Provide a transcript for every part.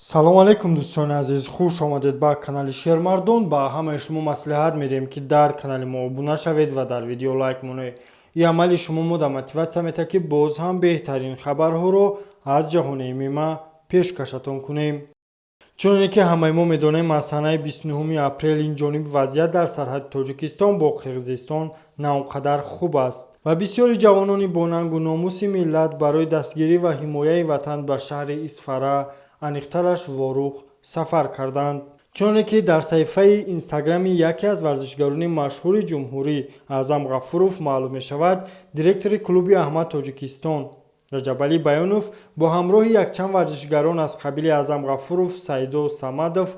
салом алейкум дӯстони азиз, хуш омадед ба канали Шермардон. ба ҳамаи шумо маслиҳат медиҳем ки дар канали мо обуна шавед ва дар видео лайк монед. и амали шумо мода мотиватсия метавад ки боз ҳам беҳтарин хабарҳоро аз ҷаҳони ММА пешкашатон кунем. чуноне ки ҳамаи мо медонем, аз санаи 29 апрел инҷониб вазъият дар сарҳади тоҷикистон бо қирғизистон на он қадар хуб аст ва бисёри ҷавонони бо нангу номуси миллат барои дастгирӣ ва ҳимояи ватан ба шаҳри Исфара, аниқтараш Ворух, сафар карданд. чуноне ки дар саҳифаи инстаграми яке аз варзишгарони машҳури ҷумҳурӣ Аъзам Ғафуров маълум мешавад, директори клуби Аҳмад Тоҷикистон Раҷабалӣ Баёнов бо ҳамроҳи якчанд варзишгарон аз қабили Аъзам Ғафуров, Саидо Самадов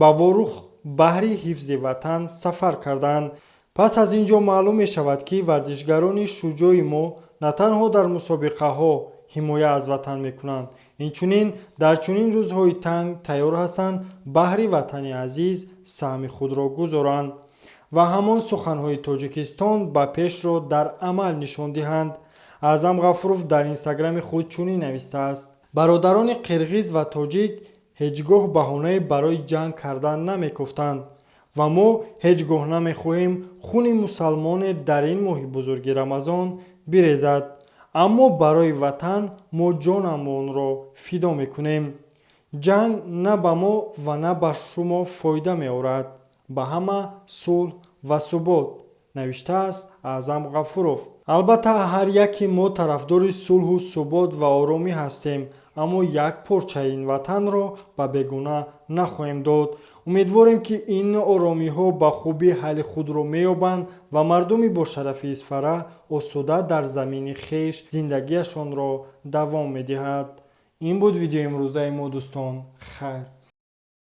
ба Ворух баҳри ҳифзи ватан сафар карданд. пас аз ин ҷо маълум мешавад ки варзишгарони шуҷои мо на танҳо дар мусобиқаҳо ҳимоя аз ватан мекунанд, инчунин дар чунин рӯзҳои танг тайёр ҳастанд баҳри ватани азиз саҳми худро гузоранд ва ҳамон суханҳои Тоҷикистон ба пешро дар амал нишон диҳанд. Аъзам Ғафуров дар инстаграми худ чунин навистааст: бародарони қирғиз ва тоҷик ҳеҷ гоҳ баҳонае барои ҷанг кардан намекуфтанд ва мо ҳеҷ гоҳ намехоҳем хуни мусалмоне дар ин моҳи бузурги Рамазон бирезад, аммо барои ватан мо ҷонамонро фидо мекунем. ҷанг на ба мо ва на ба шумо фоида меорад. ба ҳама сулҳ ва субот, навиштааст Аъзам Ғафуров. албатта ҳар яки мо тарафдори сулҳу субот ва оромӣ ҳастем, аммо як порчаи ин ватанро ба бегуна нахоҳем дод. умедворем ки ин оромиҳо ба хубӣ ҳалли худро меёбанд ва мардуми бошарафи Исфара осуда дар замини хеш зиндагиашонро давом медиҳад. ин буд видеои имрӯзаи мо дӯстон. хайр.